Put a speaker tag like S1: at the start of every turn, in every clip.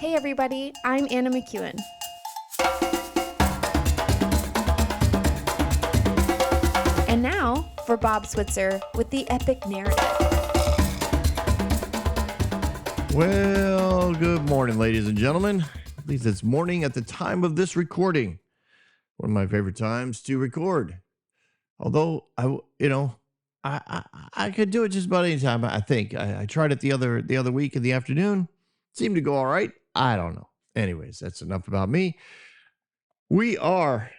S1: Hey everybody, I'm Anna McEwen. And now for Bob Switzer with the epic narrative.
S2: Well, good morning, ladies and gentlemen. At least it's morning at the time of this recording. One of my favorite times to record. Although I could do it just about any time. I think I tried it the other week in the afternoon. Seemed to go all right. I don't know. Anyways, that's enough about me. We are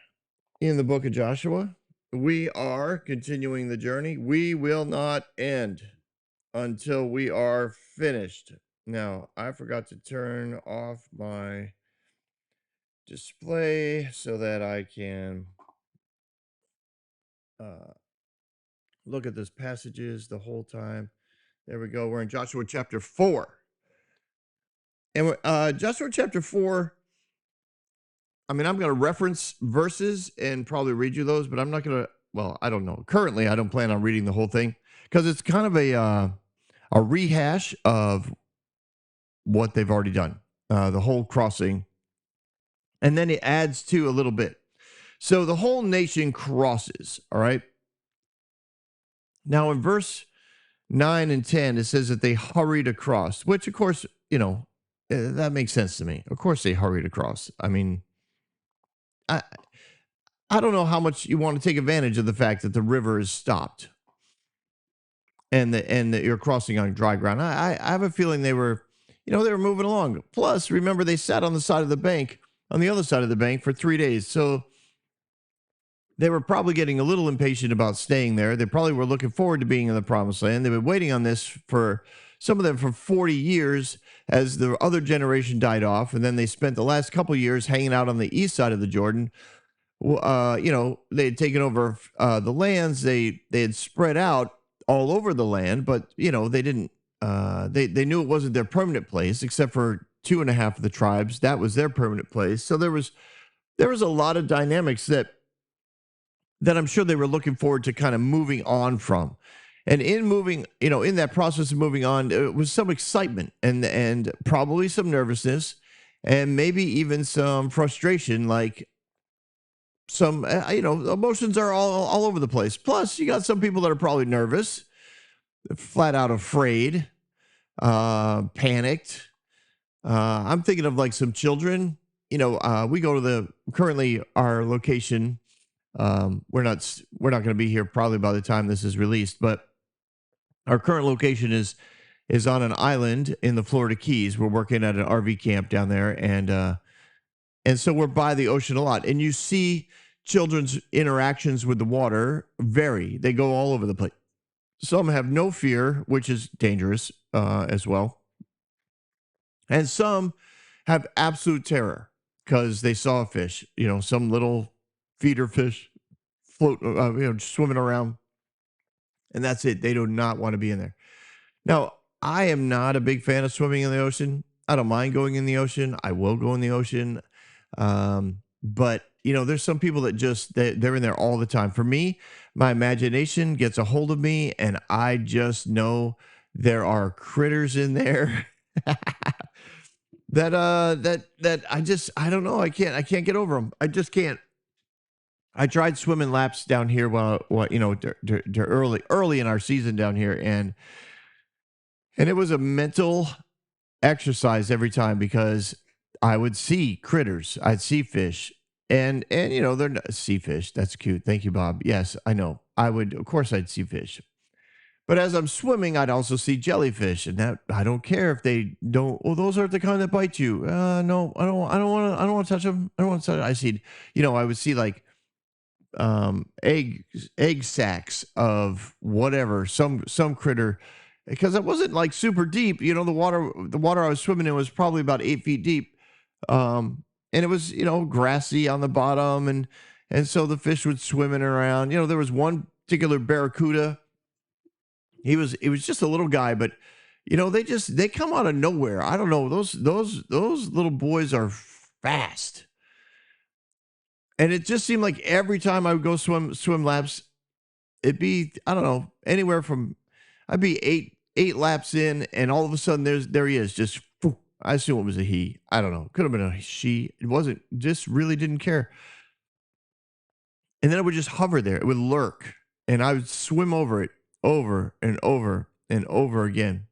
S2: in the book of Joshua. We are continuing the journey. We will not end until we are finished. Now, I forgot to turn off my display so that I can look at these passages the whole time. There we go. We're in Joshua chapter 4. And Joshua chapter 4, I'm going to reference verses and probably read you those, but I'm not going to, well, I don't know. Currently, I don't plan on reading the whole thing because it's kind of a rehash of what they've already done, the whole crossing. And then it adds to a little bit. So the whole nation crosses, all right? Now in verse 9 and 10, it says that they hurried across, which of course, that makes sense to me. Of course they hurried across. I mean, I don't know how much you want to take advantage of the fact that the river is stopped and that you're crossing on dry ground. I have a feeling they were moving along. Plus, remember, they sat on the side of the bank, on the other side of the bank for 3 days. So they were probably getting a little impatient about staying there. They probably were looking forward to being in the promised land. They've been waiting on this for some of them for 40 years as the other generation died off. And then they spent the last couple years hanging out on the east side of the Jordan. They had taken over the lands. They had spread out all over the land, but, they didn't. They knew it wasn't their permanent place, except for 2.5 of the tribes. That was their permanent place. So there was a lot of dynamics that I'm sure they were looking forward to kind of moving on from. And in moving, in that process of moving on, it was some excitement and probably some nervousness and maybe even some frustration, like some, emotions are all over the place. Plus, you got some people that are probably nervous, flat out afraid, panicked. I'm thinking of like some children. We go to currently our location. We're not going to be here probably by the time this is released, but our current location is on an island in the Florida Keys. We're working at an RV camp down there, and so we're by the ocean a lot. And you see children's interactions with the water vary. They go all over the place. Some have no fear, which is dangerous as well. And some have absolute terror because they saw a fish, some little feeder fish float, swimming around. And that's it. They do not want to be in there. Now, I am not a big fan of swimming in the ocean. I don't mind going in the ocean. I will go in the ocean. But, there's some people that they're in there all the time. For me, my imagination gets a hold of me, and I just know there are critters in there that I don't know. I can't get over them. I just can't. I tried swimming laps down here early in our season down here, and it was a mental exercise every time because I would see critters, I'd see fish, and they're not, sea fish. That's cute. Thank you, Bob. Yes, I know. Of course, I'd see fish, but as I'm swimming, I'd also see jellyfish, and that I don't care if they don't. Well, those aren't the kind that bite you. No, I don't want to touch them. I don't want to touch. I see, I would see like egg sacks of whatever, some critter, because it wasn't like super deep. The water I was swimming in was probably about 8 feet deep, and it was grassy on the bottom, and so the fish would swimming around. There was one particular barracuda. He was just a little guy, but they come out of nowhere. I don't know, those little boys are fast. And it just seemed like every time I would go swim laps, it'd be, I don't know, anywhere from, I'd be eight laps in, and all of a sudden there he is, just I assume it was a he. I don't know. Could have been a she. It wasn't. Just really didn't care. And then it would just hover there. It would lurk, and I would swim over it over and over and over again.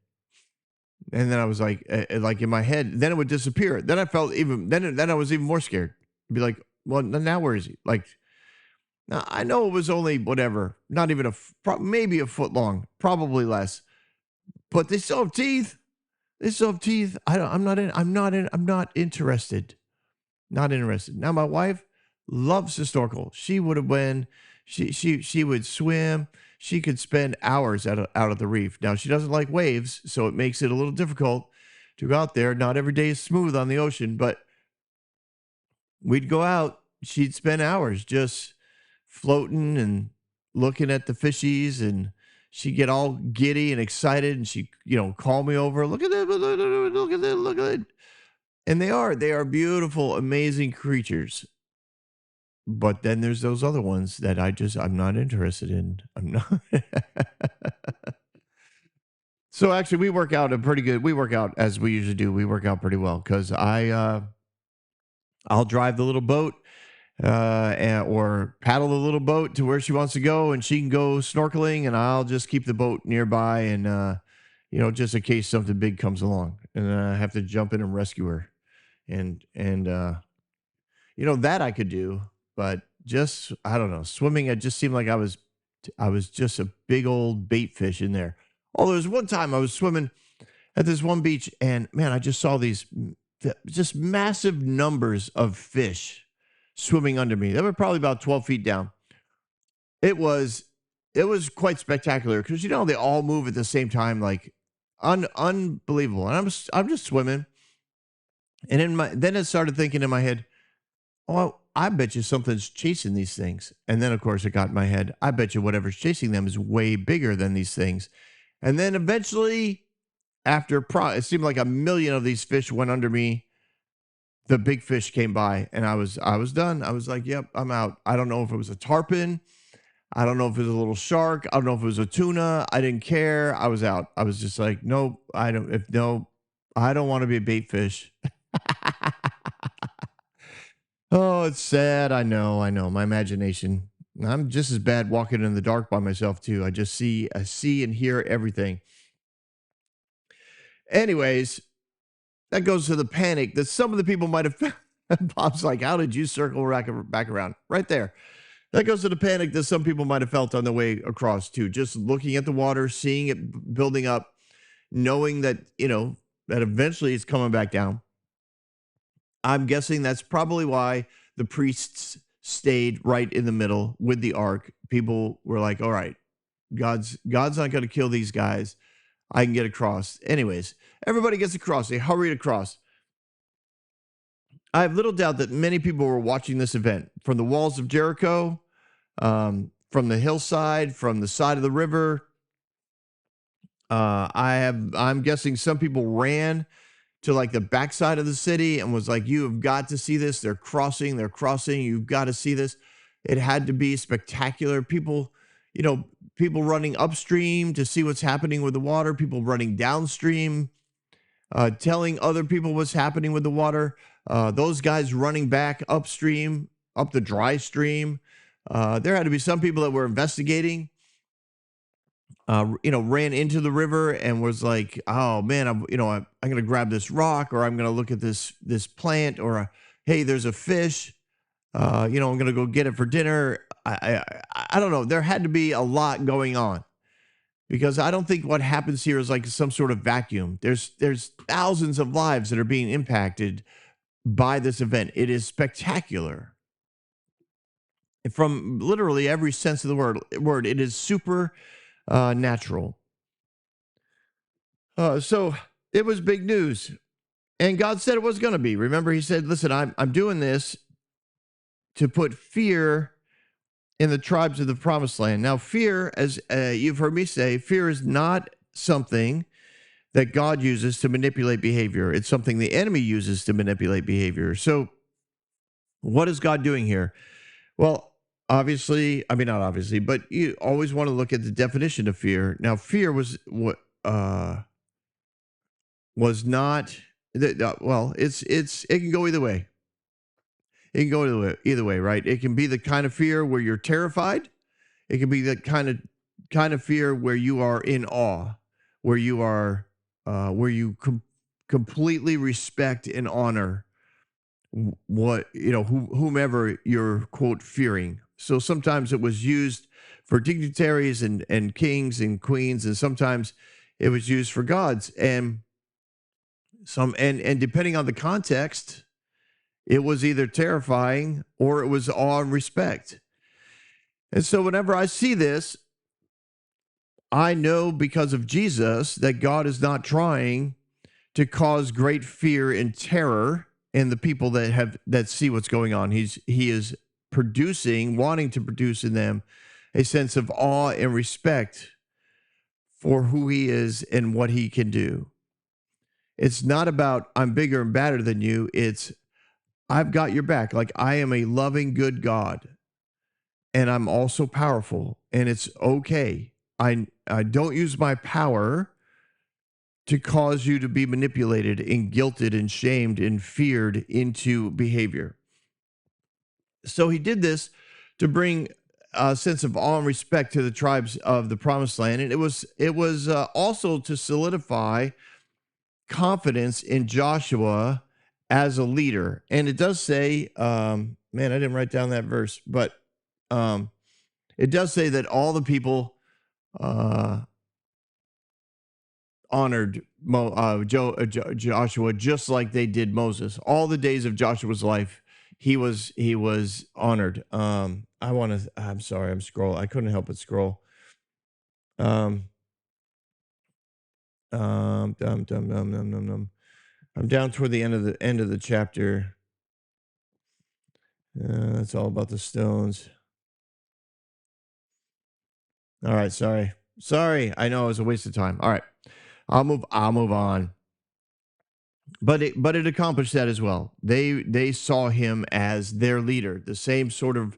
S2: And then I was like in my head. Then it would disappear. Then I felt even. Then I was even more scared. I'd be like, well, now where is he? Like, now I know it was only whatever, not even maybe a foot long, probably less. But they still have teeth. They still have teeth. I'm not interested. Not interested. Now my wife loves to snorkel. She would have been. She would swim. She could spend hours out of the reef. Now she doesn't like waves, so it makes it a little difficult to go out there. Not every day is smooth on the ocean, but we'd go out. She'd spend hours just floating and looking at the fishies, and she'd get all giddy and excited, and she, call me over. Look at that! Look at that! Look at it! And they are beautiful, amazing creatures. But then there's those other ones that I'm not interested in. I'm not. So actually, we work out we work out as we usually do. We work out pretty well because I'll drive the little boat or paddle the little boat to where she wants to go, and she can go snorkeling, and I'll just keep the boat nearby, and just in case something big comes along, and I have to jump in and rescue her, and that I could do, but just I don't know, swimming. It just seemed like I was just a big old bait fish in there. Oh, there was one time I was swimming at this one beach, and man, I just saw these just massive numbers of fish swimming under me. They were probably about 12 feet down. It was quite spectacular because they all move at the same time, like unbelievable. And I'm just swimming, and then it started thinking in my head, oh, I bet you something's chasing these things. And then of course it got in my head, I bet you whatever's chasing them is way bigger than these things. And then eventually, after it seemed like a million of these fish went under me, the big fish came by, and I was done. I was like, yep, I'm out. I don't know if it was a tarpon. I don't know if it was a little shark. I don't know if it was a tuna. I didn't care. I was out. I was just like, nope, I don't want to be a bait fish. Oh, it's sad. I know. My imagination. I'm just as bad walking in the dark by myself too. I see and hear everything. Anyways, that goes to the panic that some of the people might have felt. Bob's like, how did you circle back around? Right there. That goes to the panic that some people might have felt on the way across too. Just looking at the water, seeing it building up, knowing that, that eventually it's coming back down. I'm guessing that's probably why the priests stayed right in the middle with the ark. People were like, all right, God's not going to kill these guys. I can get across. Anyways, everybody gets across. They hurried across. I have little doubt that many people were watching this event from the walls of Jericho, from the hillside, from the side of the river. I'm guessing some people ran to like the backside of the city and was like, you have got to see this. They're crossing. You've got to see this. It had to be spectacular. People running upstream to see what's happening with the water, people running downstream, telling other people what's happening with the water. Those guys running back upstream, up the dry stream. There had to be some people that were investigating, ran into the river and was like, oh man, I'm going to grab this rock, or I'm going to look at this plant, or hey, there's a fish. I'm going to go get it for dinner. I don't know. There had to be a lot going on, because I don't think what happens here is like some sort of vacuum. There's thousands of lives that are being impacted by this event. It is spectacular from literally every sense of the word. It is super natural. So it was big news, and God said it was going to be. Remember, he said, listen, I'm doing this to put fear in the tribes of the promised land. Now, fear, as you've heard me say, fear is not something that God uses to manipulate behavior. It's something the enemy uses to manipulate behavior. So what is God doing here? Well, obviously, I mean, not obviously, but you always want to look at the definition of fear. Now, fear was not Well, it can go either way. It can go either way, right? It can be the kind of fear where you're terrified. It can be the kind of fear where you are in awe, where you are where you completely respect and honor what whomever you're quote fearing. So sometimes it was used for dignitaries and kings and queens, and sometimes it was used for gods. And depending on the context, it was either terrifying or it was awe and respect. And so whenever I see this, I know because of Jesus that God is not trying to cause great fear and terror in the people that see what's going on. He is wanting to produce in them a sense of awe and respect for who he is and what he can do. It's not about I'm bigger and badder than you. It's I've got your back. Like I am a loving, good God, and I'm also powerful, and it's okay. I don't use my power to cause you to be manipulated and guilted and shamed and feared into behavior. So he did this to bring a sense of awe and respect to the tribes of the promised land. And it was also to solidify confidence in Joshua as a leader. And it does say, man, I didn't write down that verse, but it does say that all the people honored Joshua just like they did Moses. All the days of Joshua's life, he was honored. I'm sorry, I'm scrolling. I couldn't help but scroll. I'm down toward the end of the chapter. That's all about the stones. All right, sorry. I know it was a waste of time. All right, I'll move on. But it accomplished that as well. They saw him as their leader, the same sort of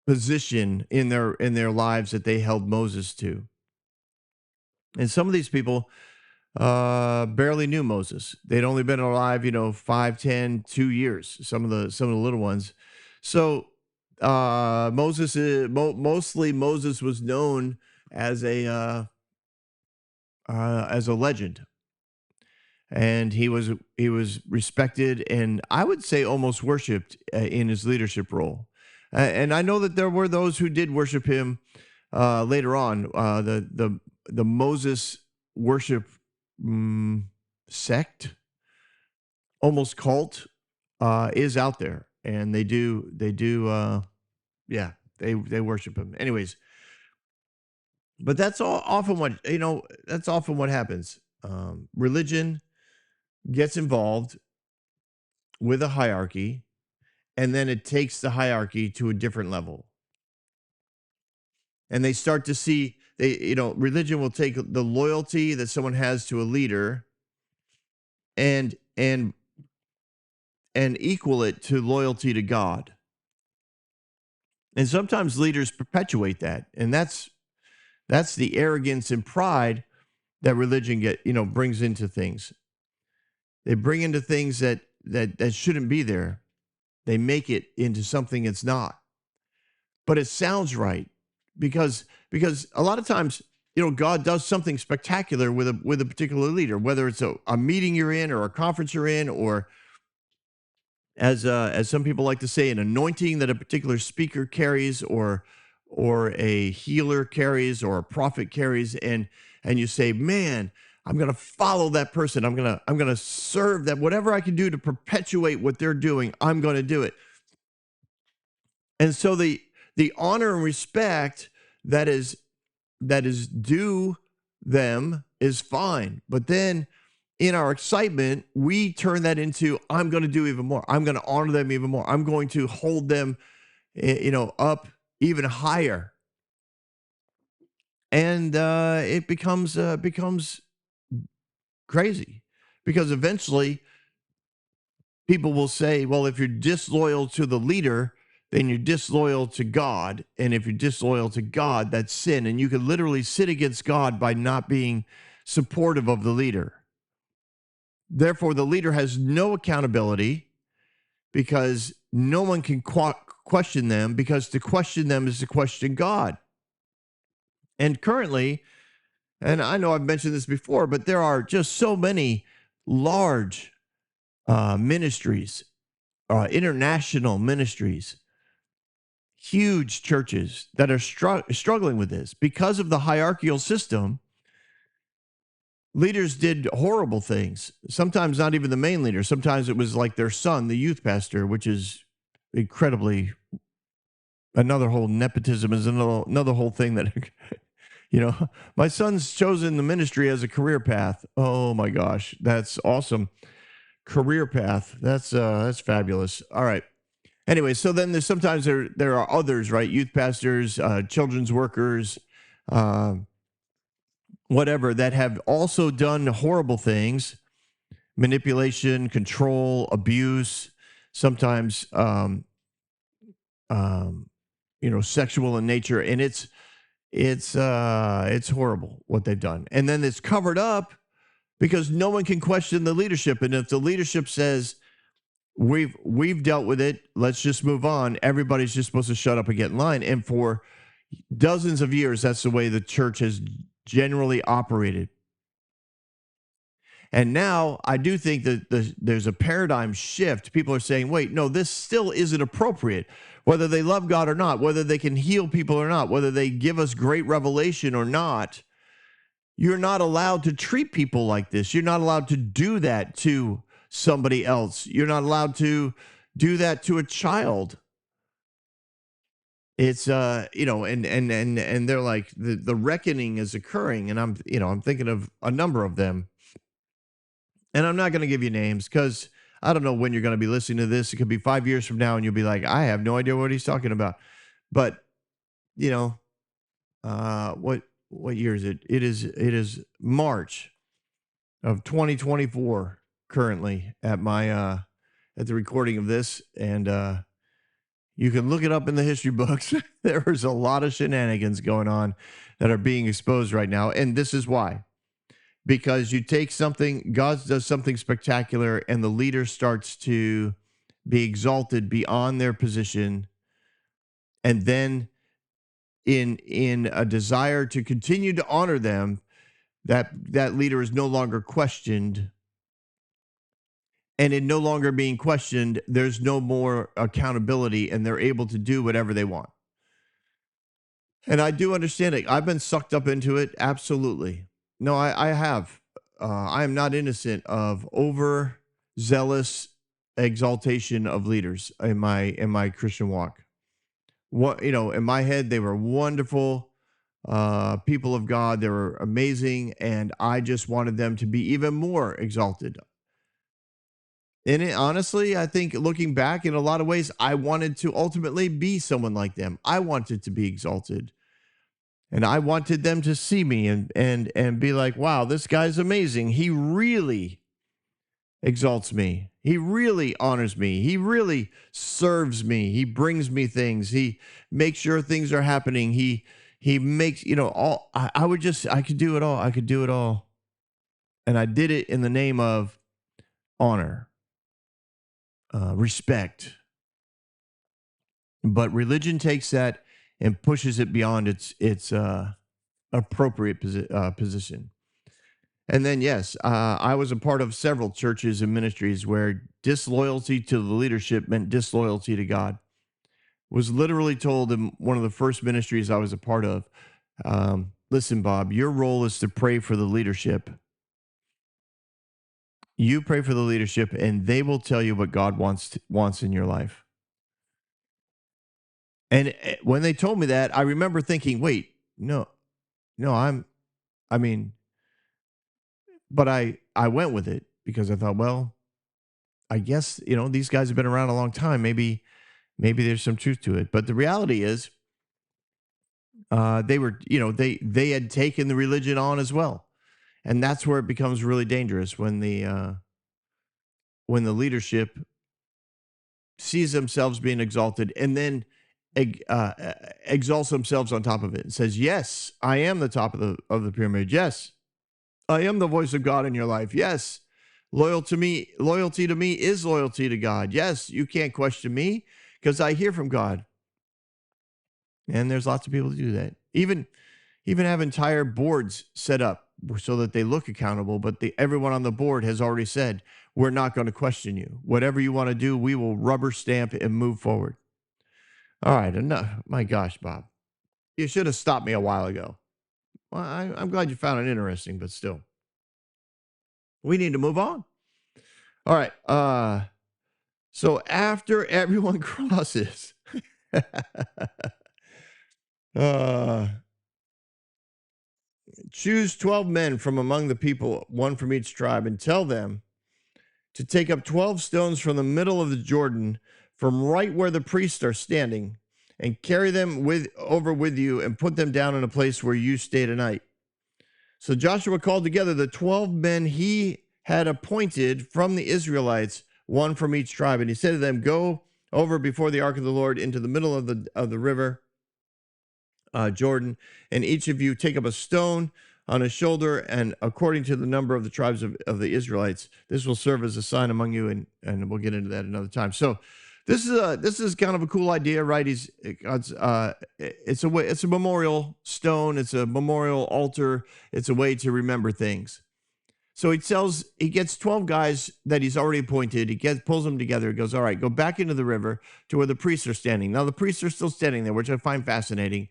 S2: position in their lives that they held Moses to. And some of these people barely knew Moses. They'd only been alive, 5, 10, 2 years. Some of the little ones. So mostly Moses was known as a legend, and he was respected and I would say almost worshipped in his leadership role. And I know that there were those who did worship him later on. The Moses worship sect, almost cult, is out there, and they worship him. Anyways, but that's often what happens. Religion gets involved with a hierarchy, and then it takes the hierarchy to a different level. And they start to see, religion will take the loyalty that someone has to a leader and equal it to loyalty to God. And sometimes leaders perpetuate that. And that's the arrogance and pride that religion brings into things. They bring into things that shouldn't be there. They make it into something it's not. But it sounds right because a lot of times, God does something spectacular with a particular leader, whether it's a meeting you're in or a conference you're in, or as some people like to say, an anointing that a particular speaker carries, or a healer carries, or a prophet carries, and you say, man, I'm going to follow that person. I'm going to serve that. Whatever I can do to perpetuate what they're doing, I'm going to do it. And so the honor and respect that is due them is fine. But then in our excitement, we turn that into, I'm going to do even more. I'm going to honor them even more. I'm going to hold them, up even higher. And it becomes crazy, because eventually people will say, well, if you're disloyal to the leader, then you're disloyal to God. And if you're disloyal to God, that's sin. And you could literally sin against God by not being supportive of the leader. Therefore, the leader has no accountability because no one can question them, because to question them is to question God. And currently, and I know I've mentioned this before, but there are just so many large ministries, international ministries, huge churches that are struggling with this because of the hierarchical system. Leaders did horrible things. Sometimes not even the main leader. Sometimes it was like their son, the youth pastor, which is incredibly another whole nepotism is another whole thing that my son's chosen the ministry as a career path. Oh my gosh, that's awesome. Career path. That's fabulous. All right. Anyway, so then sometimes there are others, right? Youth pastors, children's workers, whatever, that have also done horrible things, manipulation, control, abuse, sometimes, sexual in nature. And it's horrible what they've done. And then it's covered up because no one can question the leadership. And if the leadership says, we've dealt with it, let's just move on, everybody's just supposed to shut up and get in line. And for dozens of years, that's the way the church has generally operated. And now I do think that there's a paradigm shift. People are saying, wait, no, this still isn't appropriate. Whether they love God or not, whether they can heal people or not, whether they give us great revelation or not, you're not allowed to treat people like this. You're not allowed to do that to somebody else. You're not allowed to do that to a child. It's and they're like the reckoning is occurring, and I'm thinking of a number of them. And I'm not going to give you names because I don't know when you're going to be listening to this. It could be 5 years from now and you'll be like, I have no idea what he's talking about. But, what year is it? It is March of 2024 currently at the recording of this. And you can look it up in the history books. There's a lot of shenanigans going on that are being exposed right now. And this is why. Because you take something, God does something spectacular, and the leader starts to be exalted beyond their position. And then in a desire to continue to honor them, that leader is no longer questioned. And in no longer being questioned, there's no more accountability, and they're able to do whatever they want. And I do understand it. I've been sucked up into it. Absolutely. No, I have. I am not innocent of overzealous exaltation of leaders in my Christian walk. In my head, they were wonderful people of God. They were amazing, and I just wanted them to be even more exalted. And honestly, I think looking back in a lot of ways, I wanted to ultimately be someone like them. I wanted to be exalted. And I wanted them to see me and be like, wow, this guy's amazing. He really exalts me. He really honors me. He really serves me. He brings me things. He makes sure things are happening. He makes, all. I could do it all. I could do it all. And I did it in the name of honor, respect. But religion takes that and pushes it beyond its appropriate position. And then, yes, I was a part of several churches and ministries where disloyalty to the leadership meant disloyalty to God. Was literally told in one of the first ministries I was a part of, listen, Bob, your role is to pray for the leadership. You pray for the leadership, and they will tell you what God wants in your life. And when they told me that, I remember thinking, wait, no, but I went with it because I thought, well, I guess, these guys have been around a long time. Maybe there's some truth to it. But the reality is, they were, they had taken the religion on as well. And that's where it becomes really dangerous when the leadership sees themselves being exalted and then exalts themselves on top of it and says, yes, I am the top of the pyramid. Yes, I am the voice of God in your life. Yes, Loyalty to me is loyalty to God. Yes, you can't question me because I hear from God. And there's lots of people who do that. Even have entire boards set up so that they look accountable, but everyone on the board has already said, we're not going to question you. Whatever you want to do, we will rubber stamp and move forward. All right, enough. My gosh, Bob. You should have stopped me a while ago. Well, I'm glad you found it interesting, but still. We need to move on. All right. So after everyone crosses, choose 12 men from among the people, one from each tribe, and tell them to take up 12 stones from the middle of the Jordan, from right where the priests are standing, and carry them over with you and put them down in a place where you stay tonight. So Joshua called together the 12 men he had appointed from the Israelites, one from each tribe. And he said to them, go over before the ark of the Lord into the middle of the river, Jordan, and each of you take up a stone on his shoulder, and according to the number of the tribes of the Israelites, this will serve as a sign among you, and we'll get into that another time. So this is kind of a cool idea, right? It's a memorial stone, it's a memorial altar, it's a way to remember things. So he gets 12 guys that he's already appointed. Pulls them together. He goes, all right, go back into the river to where the priests are standing. Now the priests are still standing there, which I find fascinating.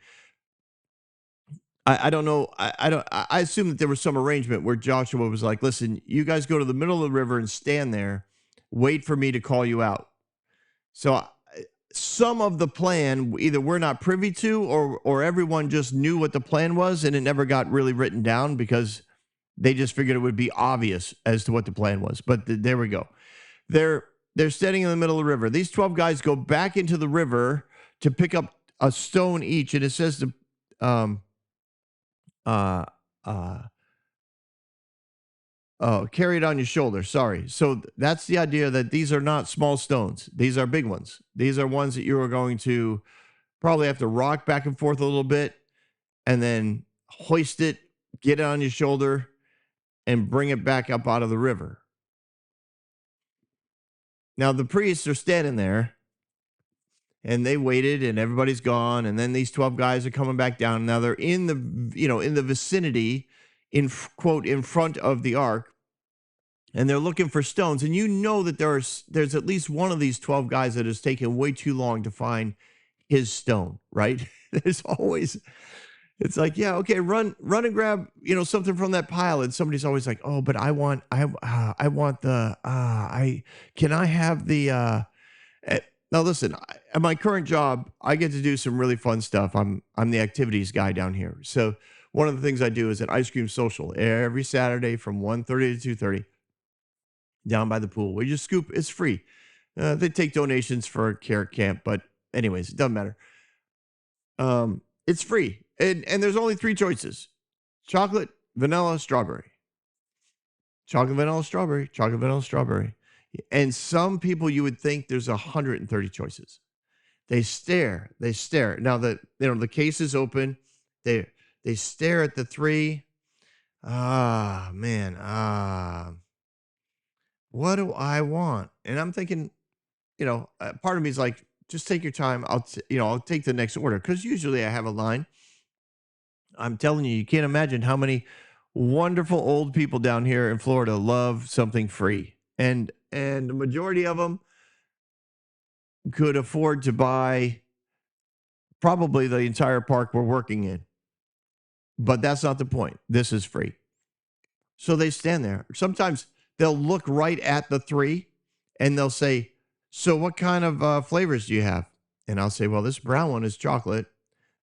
S2: I don't know. I assume that there was some arrangement where Joshua was like, listen, you guys go to the middle of the river and stand there, wait for me to call you out. So some of the plan, either we're not privy to, or everyone just knew what the plan was and it never got really written down because they just figured it would be obvious as to what the plan was. But there we go. They're standing in the middle of the river. These 12 guys go back into the river to pick up a stone each. And it says to, carry it on your shoulder. Sorry. So that's the idea that these are not small stones. These are big ones. These are ones that you are going to probably have to rock back and forth a little bit and then hoist it, get it on your shoulder, and bring it back up out of the river. Now the priests are standing there and they waited and everybody's gone. And then these 12 guys are coming back down. Now they're in the vicinity, in front of the ark, and they're looking for stones. And you know that there's at least one of these 12 guys that has taken way too long to find his stone, right? There's always, it's like, yeah, okay, run and grab, something from that pile. And somebody's always like, oh, but can I have the, now listen, at my current job, I get to do some really fun stuff. I'm the activities guy down here. So one of the things I do is an ice cream social every Saturday from 1:30 to 2:30 down by the pool. We just scoop. It's free. They take donations for Carrot Camp, but anyways, it doesn't matter. It's free. And there's only 3 choices: chocolate, vanilla, strawberry. Chocolate, vanilla, strawberry. Chocolate, vanilla, strawberry. And some people, you would think there's 130 choices. They stare. Now the case is open. They stare at the 3. What do I want? And I'm thinking, part of me is like, just take your time. I'll take the next order, because usually I have a line. I'm telling you, you can't imagine how many wonderful old people down here in Florida love something free. And the majority of them could afford to buy probably the entire park we're working in. But that's not the point. This is free. So they stand there. Sometimes they'll look right at the 3 and they'll say, so what kind of flavors do you have? And I'll say, well, this brown one is chocolate.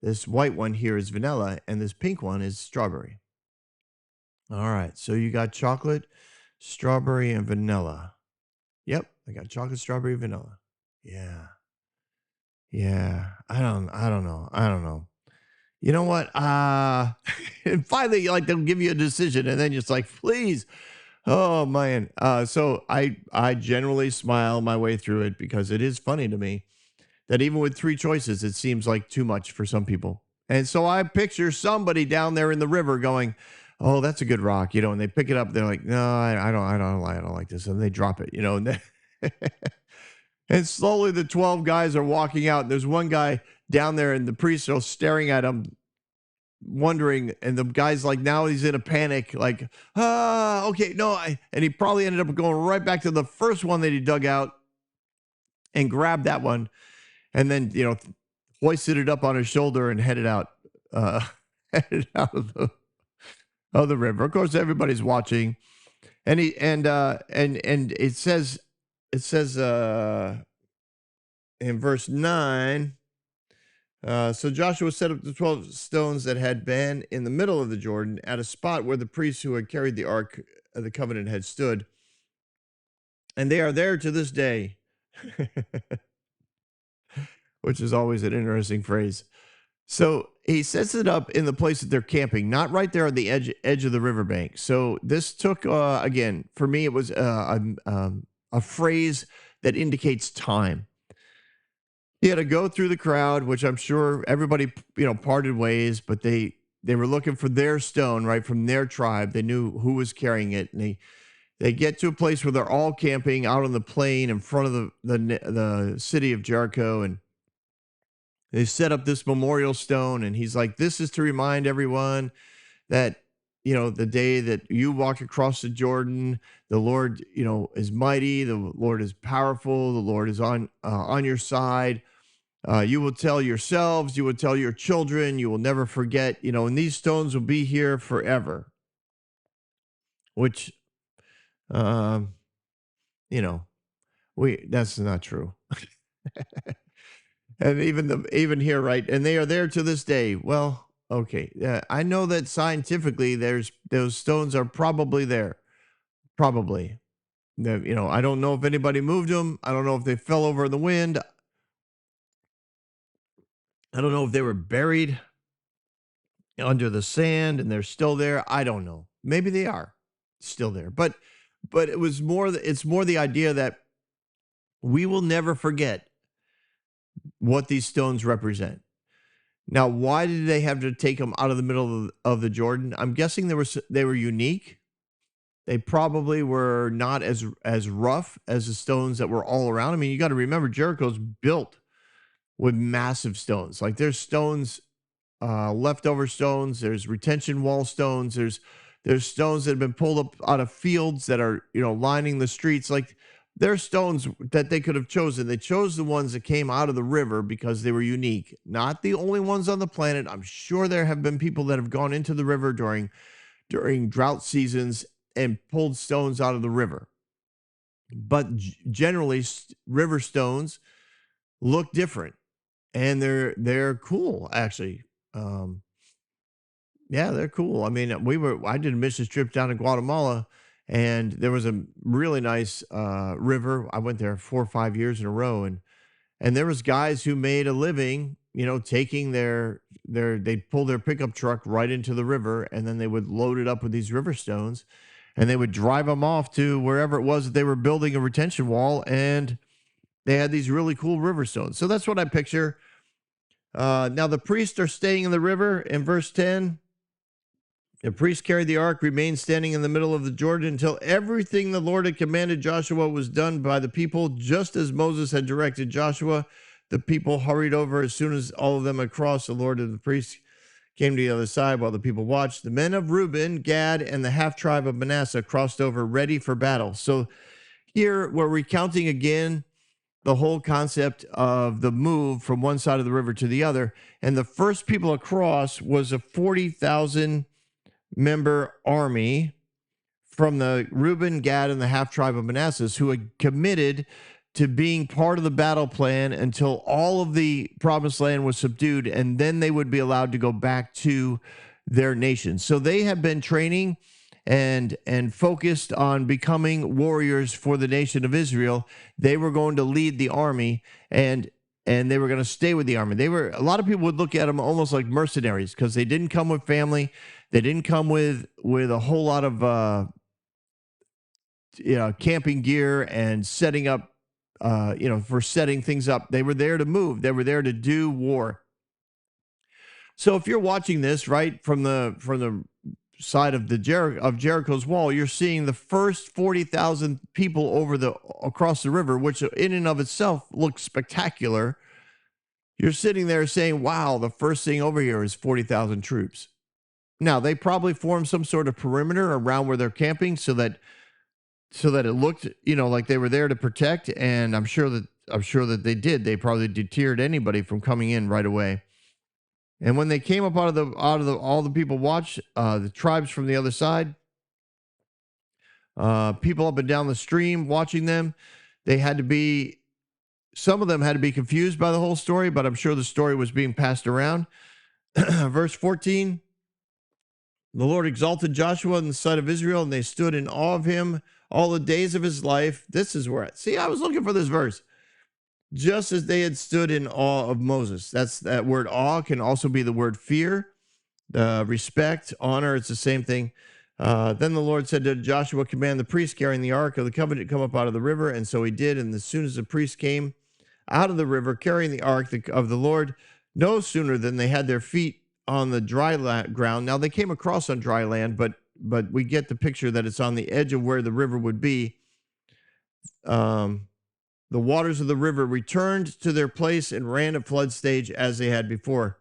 S2: This white one here is vanilla. And this pink one is strawberry. All right. So you got chocolate, strawberry, and vanilla. Yep. I got chocolate, strawberry, vanilla. Yeah. I don't know. You know what? And finally, they'll give you a decision, and then you're just like, please. Oh man. So I generally smile my way through it, because it is funny to me that even with 3 choices, it seems like too much for some people. And so I picture somebody down there in the river going, oh, that's a good rock, and they pick it up. They're like, no, I don't like this, and they drop it, and and slowly the 12 guys are walking out. And there's one guy down there, and the priests are staring at him, wondering, and the guy's like, now he's in a panic, like, okay, no, and he probably ended up going right back to the first one that he dug out and grabbed that one, and then hoisted it up on his shoulder and headed out, headed out of the river. Of course, everybody's watching, and it says in verse 9. So Joshua set up the 12 stones that had been in the middle of the Jordan at a spot where the priests who had carried the ark of the covenant had stood. And they are there to this day, which is always an interesting phrase. So he sets it up in the place that they're camping, not right there on the edge of the riverbank. So this took, again, for me, it was a phrase that indicates time. He had to go through the crowd, which I'm sure everybody, parted ways, but they were looking for their stone, right, from their tribe. They knew who was carrying it, and they get to a place where they're all camping out on the plain in front of the city of Jericho, and they set up this memorial stone, and he's like, this is to remind everyone that, the day that you walk across the Jordan, the Lord, is mighty, the Lord is powerful, the Lord is on your side. You will tell yourselves, you will tell your children, you will never forget, and these stones will be here forever. Which, that's not true. And even here, right? And they are there to this day. Well, okay. I know that scientifically, those stones are probably there. Probably. I don't know if anybody moved them. I don't know if they fell over in the wind. I don't know if they were buried under the sand and they're still there. I don't know. Maybe they are still there. But it's more the idea that we will never forget what these stones represent. Now, why did they have to take them out of the middle of the Jordan? I'm guessing they were unique. They probably were not as rough as the stones that were all around. I mean, you got to remember, Jericho's built with massive stones. Like there's stones, leftover stones. There's retention wall stones. There's stones that have been pulled up out of fields that are lining the streets. Like there's stones that they could have chosen. They chose the ones that came out of the river because they were unique. Not the only ones on the planet. I'm sure there have been people that have gone into the river during drought seasons and pulled stones out of the river. But generally, river stones look different, and they're cool, actually. Yeah, they're cool. I mean, I did a missions trip down to Guatemala, and there was a really nice river. I went there 4 or 5 years in a row, and there was guys who made a living, taking they'd pull their pickup truck right into the river, and then they would load it up with these river stones, and they would drive them off to wherever it was that they were building a retention wall, and they had these really cool river stones. So that's what I picture. Now the priests are staying in the river in verse 10. The priests carried the ark, remained standing in the middle of the Jordan until everything the Lord had commanded Joshua was done by the people, just as Moses had directed Joshua. The people hurried over as soon as all of them had crossed. The Lord and the priests came to the other side while the people watched. The men of Reuben, Gad, and the half tribe of Manasseh crossed over ready for battle. So here we're recounting again the whole concept of the move from one side of the river to the other. And the first people across was a 40,000 member army from the Reuben, Gad, and the half tribe of Manasseh who had committed to being part of the battle plan until all of the promised land was subdued, and then they would be allowed to go back to their nation. So they have been training and focused on becoming warriors for the nation of Israel. They were going to lead the army, and they were going to stay with the army. A lot of people would look at them almost like mercenaries because they didn't come with family. They didn't come with a whole lot of camping gear and setting up, for setting things up. They were there to move. They were there to do war. So if you're watching this right from the side of of Jericho's wall, you're seeing the first 40,000 people across the river, which in and of itself looks spectacular. You're sitting there saying, wow, the first thing over here is 40,000 troops. Now, they probably formed some sort of perimeter around where they're camping so that it looked, like they were there to protect. And I'm sure that they did. They probably deterred anybody from coming in right away. And when they came up out of all the people watched, the tribes from the other side, people up and down the stream watching them, some of them had to be confused by the whole story, but I'm sure the story was being passed around. Verse 14, the Lord exalted Joshua in the sight of Israel, and they stood in awe of him all the days of his life. This is where, I was looking for this verse. Just as they had stood in awe of Moses. That word awe can also be the word fear, respect, honor. It's the same thing. Then the Lord said to Joshua, command the priest carrying the ark of the covenant to come up out of the river. And so he did. And as soon as the priest came out of the river carrying the ark of the Lord, no sooner than they had their feet on the dry ground. Now they came across on dry land, but we get the picture that it's on the edge of where the river would be. The waters of the river returned to their place and ran at flood stage as they had before.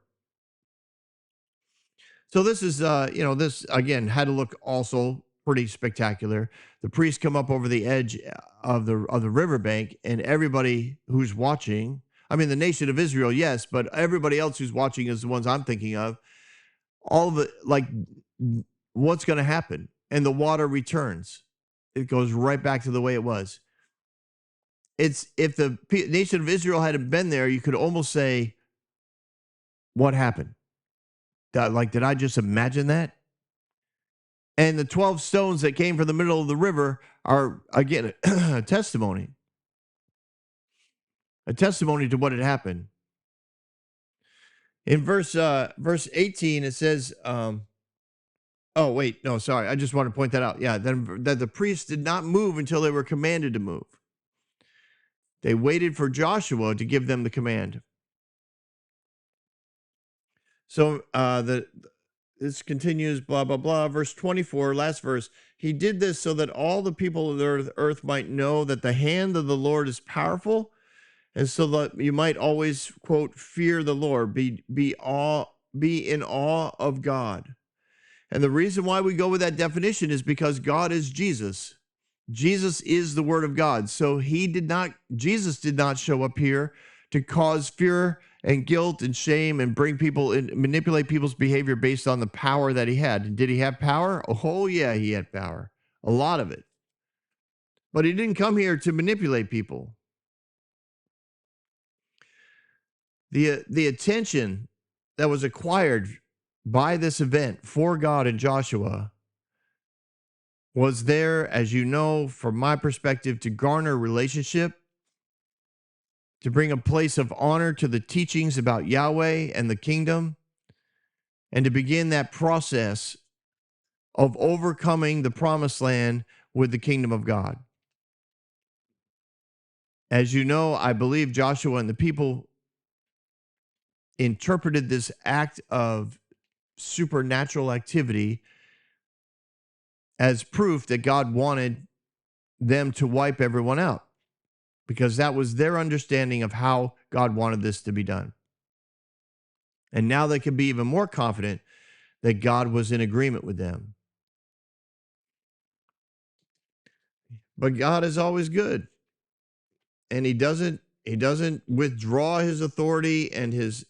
S2: So this is, this again had to look also pretty spectacular. The priests come up over the edge of the riverbank, and everybody who's watching, the nation of Israel, yes, but everybody else who's watching is the ones I'm thinking of. All of it, like, what's going to happen? And the water returns. It goes right back to the way it was. If the nation of Israel hadn't been there, you could almost say, what happened? Did I just imagine that? And the 12 stones that came from the middle of the river are, again, a testimony. A testimony to what had happened. In verse 18, it says, I just want to point that out. Yeah, that the priests did not move until they were commanded to move. They waited for Joshua to give them the command. So this continues, blah, blah, blah. Verse 24, last verse. He did this so that all the people of the earth might know that the hand of the Lord is powerful, and so that you might always, quote, fear the Lord, be in awe of God. And the reason why we go with that definition is because God is Jesus. Jesus is the Word of God. So Jesus did not show up here to cause fear and guilt and shame and bring people and manipulate people's behavior based on the power that he had. Did he have power? Oh, yeah, he had power. A lot of it. But he didn't come here to manipulate people. The attention that was acquired by this event for God and Joshua was there, as you know, from my perspective, to garner relationship, to bring a place of honor to the teachings about Yahweh and the kingdom, and to begin that process of overcoming the promised land with the kingdom of God. As you know, I believe Joshua and the people interpreted this act of supernatural activity as proof that God wanted them to wipe everyone out, because that was their understanding of how God wanted this to be done. And now they can be even more confident that God was in agreement with them. But God is always good. And he doesn't withdraw his authority and his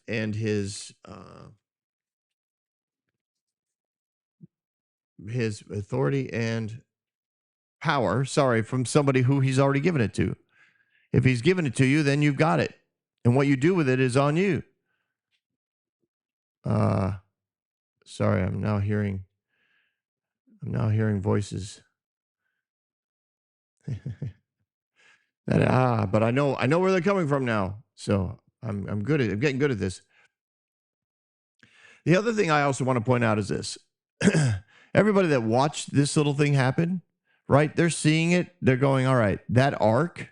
S2: authority and power, from somebody who he's already given it to. If he's given it to you, then you've got it. And what you do with it is on you. Sorry, I'm now hearing voices. But I know where they're coming from now. So I'm getting good at this. The other thing I also want to point out is this. Everybody that watched this little thing happen, right? They're seeing it. They're going, all right, that ark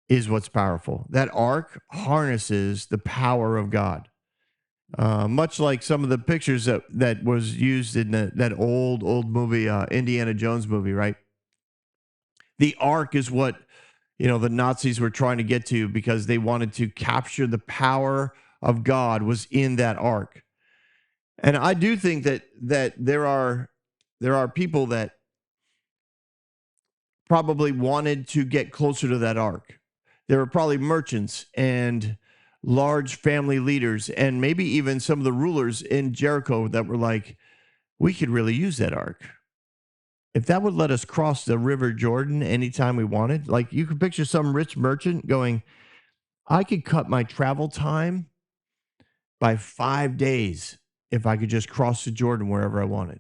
S2: is what's powerful. That ark harnesses the power of God. much like some of the pictures that was used in that old movie, Indiana Jones movie, right? The Ark is what the Nazis were trying to get to because they wanted to capture the power of God was in that Ark. And I do think that there are people that probably wanted to get closer to that Ark. There were probably merchants and large family leaders and maybe even some of the rulers in Jericho that were like, we could really use that Ark. If that would let us cross the River Jordan anytime we wanted, like you could picture some rich merchant going, I could cut my travel time by 5 days if I could just cross the Jordan wherever I wanted.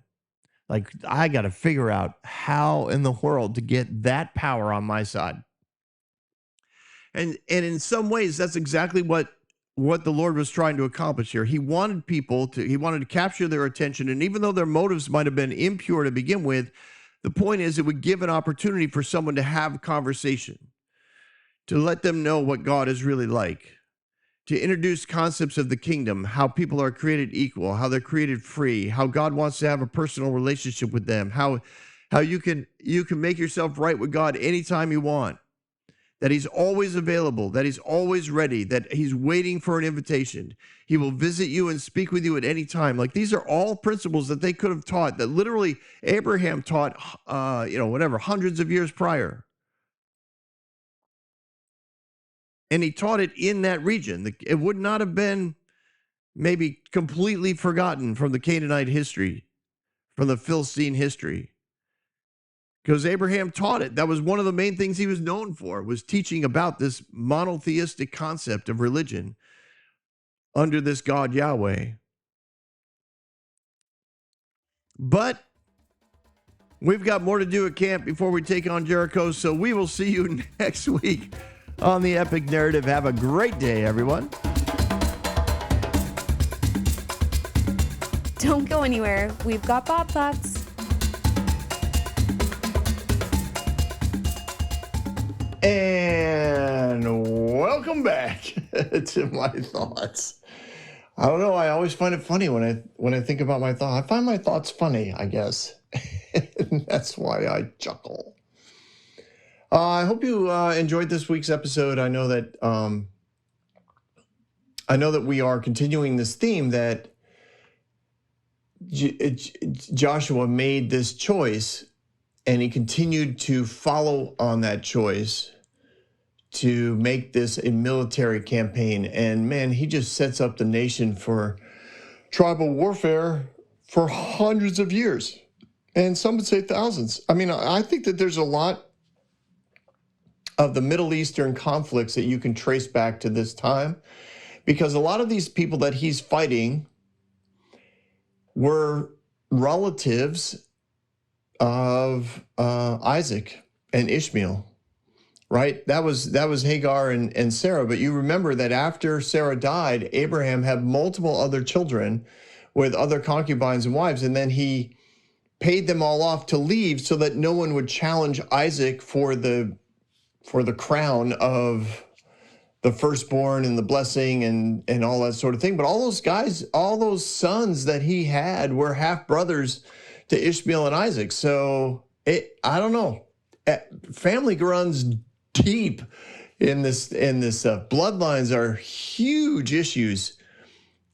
S2: Like, I got to figure out how in the world to get that power on my side. And in some ways, that's exactly what the Lord was trying to accomplish here. He wanted to capture their attention. And even though their motives might have been impure to begin with, the point is it would give an opportunity for someone to have a conversation, to let them know what God is really like, to introduce concepts of the kingdom, how people are created equal, how they're created free, how God wants to have a personal relationship with them, how you can make yourself right with God anytime you want, that he's always available, that he's always ready, that he's waiting for an invitation. He will visit you and speak with you at any time. Like, these are all principles that they could have taught, that literally Abraham taught, hundreds of years prior. And he taught it in that region. It would not have been maybe completely forgotten from the Canaanite history, from the Philistine history, because Abraham taught it. That was one of the main things he was known for, was teaching about this monotheistic concept of religion under this God Yahweh. But we've got more to do at camp before we take on Jericho, so we will see you next week on the Epic Narrative. Have a great day, everyone.
S1: Don't go anywhere. We've got Bob Thoughts.
S2: And welcome back to my thoughts. I don't know. I always find it funny when I think about my thoughts. I find my thoughts funny, I guess. And that's why I chuckle. I hope you enjoyed this week's episode. I know that we are continuing this theme that Joshua made this choice, and he continued to follow on that choice to make this a military campaign. And man, he just sets up the nation for tribal warfare for hundreds of years, and some would say thousands. I mean, I think that there's a lot of the Middle Eastern conflicts that you can trace back to this time, because a lot of these people that he's fighting were relatives of Isaac and Ishmael, right? That was Hagar and Sarah. But you remember that after Sarah died, Abraham had multiple other children with other concubines and wives, and then he paid them all off to leave so that no one would challenge Isaac for the crown of the firstborn and the blessing and all that sort of thing. But all those guys, all those sons that he had were half brothers to Ishmael and Isaac. So I don't know. Family runs deep in this. Bloodlines are huge issues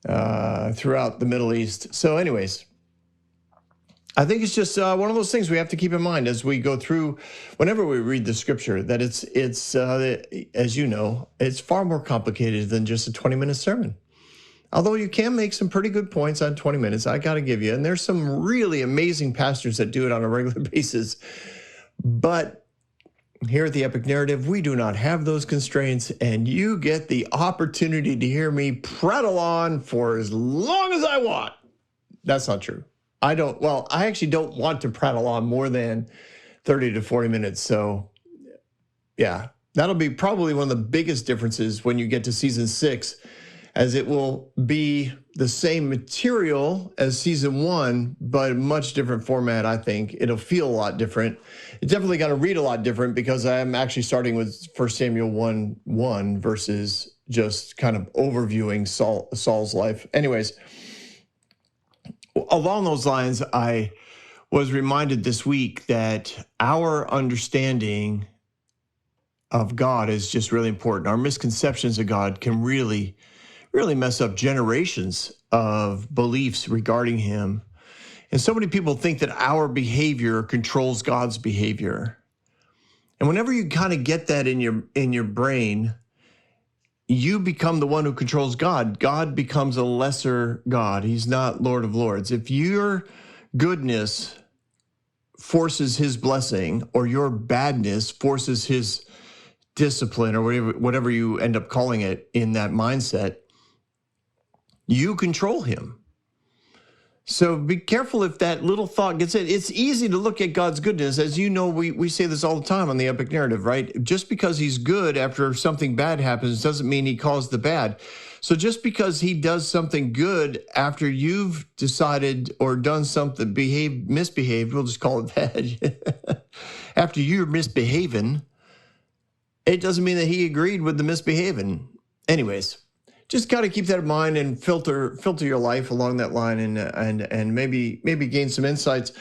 S2: throughout the Middle East. So anyways, I think it's just one of those things we have to keep in mind as we go through, whenever we read the scripture, that it's as you know, it's far more complicated than just a 20-minute sermon. Although you can make some pretty good points on 20 minutes, I got to give you. And there's some really amazing pastors that do it on a regular basis. But here at the Epic Narrative, we do not have those constraints, and you get the opportunity to hear me prattle on for as long as I want. That's not true. I actually don't want to prattle on more than 30 to 40 minutes. So yeah, that'll be probably one of the biggest differences when you get to season 6, as it will be the same material as season 1, but a much different format. I think it'll feel a lot different. It's definitely going to read a lot different because I'm actually starting with 1 Samuel 1:1 versus just kind of overviewing Saul's life. Anyways, along those lines, I was reminded this week that our understanding of God is just really important. Our misconceptions of God can really mess up generations of beliefs regarding him. And so many people think that our behavior controls God's behavior. And whenever you kind of get that in your brain, you become the one who controls God. God becomes a lesser God. He's not Lord of Lords. If your goodness forces his blessing, or your badness forces his discipline, or whatever you end up calling it in that mindset, you control him. So be careful if that little thought gets in. It's easy to look at God's goodness. As you know, we say this all the time on the Epic Narrative, right? Just because he's good after something bad happens doesn't mean he caused the bad. So just because he does something good after you've decided or done something, misbehaved, we'll just call it that, after you're misbehaving, it doesn't mean that he agreed with the misbehaving. Anyways, just got to keep that in mind and filter your life along that line, and maybe gain some insights.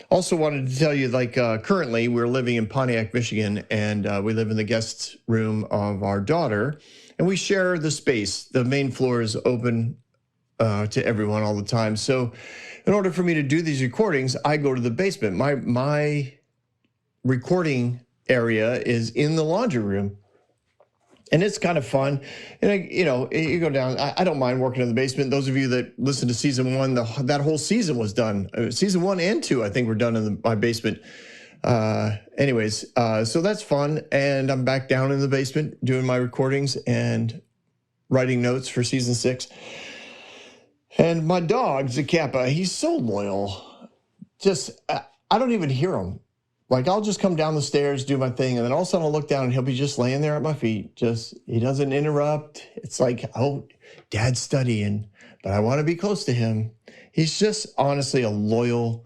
S2: Also wanted to tell you, like currently we're living in Pontiac, Michigan, and we live in the guest room of our daughter, and we share the space. The main floor is open to everyone all the time. So in order for me to do these recordings, I go to the basement. My recording area is in the laundry room. And it's kind of fun. And, you go down. I don't mind working in the basement. Those of you that listen to season 1, that whole season was done. Season 1 and 2, I think, were done in my basement. So that's fun. And I'm back down in the basement doing my recordings and writing notes for season 6. And my dog, Zacapa, he's so loyal. Just, I don't even hear him. Like, I'll just come down the stairs, do my thing, and then all of a sudden I'll look down and he'll be just laying there at my feet. He doesn't interrupt. It's like, oh, Dad's studying, but I want to be close to him. He's just honestly a loyal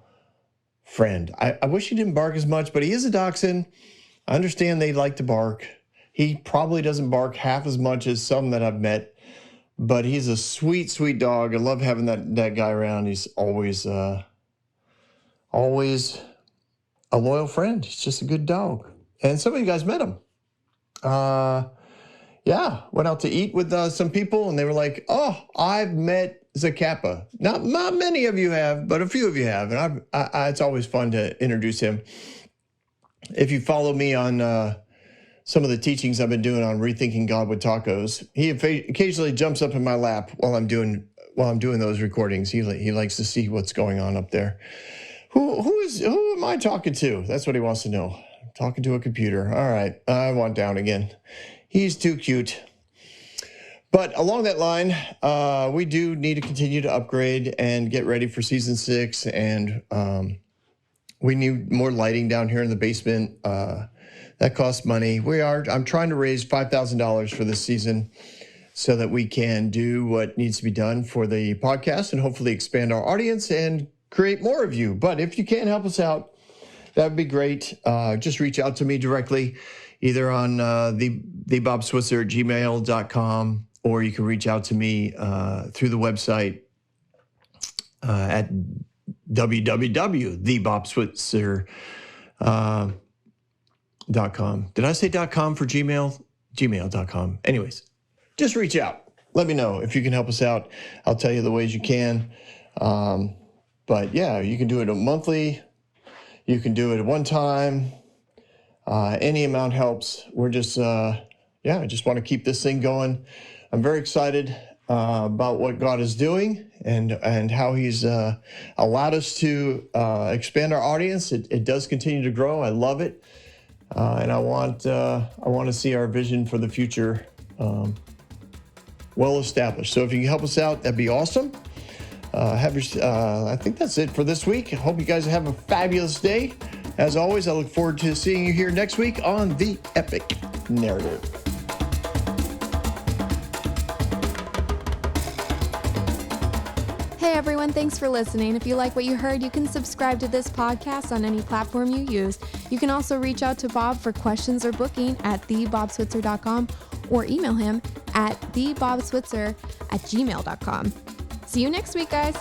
S2: friend. I wish he didn't bark as much, but he is a dachshund. I understand they like to bark. He probably doesn't bark half as much as some that I've met, but he's a sweet, sweet dog. I love having that guy around. He's always a loyal friend. He's just a good dog. And some of you guys met him. Went out to eat with some people, and they were like, oh, I've met Zacapa. Not many of you have, but a few of you have. And it's always fun to introduce him. If you follow me on some of the teachings I've been doing on Rethinking God with Tacos, he occasionally jumps up in my lap while I'm doing those recordings. He likes to see what's going on up there. Who am I talking to? That's what he wants to know. I'm talking to a computer. All right, I want down again. He's too cute. But along that line, we do need to continue to upgrade and get ready for season 6. And we need more lighting down here in the basement. That costs money. I'm trying to raise $5,000 for this season so that we can do what needs to be done for the podcast and hopefully expand our audience and create more of you. But if you can help us out, that would be great. Just reach out to me directly, either on thebobswitzer@gmail.com, or you can reach out to me through the website at www.thebobswitzer.com. Did I say .com for Gmail? Gmail.com. Anyways, just reach out. Let me know if you can help us out. I'll tell you the ways you can. But yeah, you can do it monthly. You can do it at one time. Any amount helps. We're just, I just want to keep this thing going. I'm very excited about what God is doing and how he's allowed us to expand our audience. It does continue to grow. I love it. And I want to see our vision for the future well established. So if you can help us out, that'd be awesome. I think that's it for this week. I hope you guys have a fabulous day. As always, I look forward to seeing you here next week on The Epic Narrative.
S1: Hey everyone. everyone. Thanks for listening. If you like what you heard, you can subscribe to this podcast on any platform you use. You can also reach out to Bob for questions or booking at thebobswitzer.com or email him at thebobswitzer@gmail.com. See you next week, guys.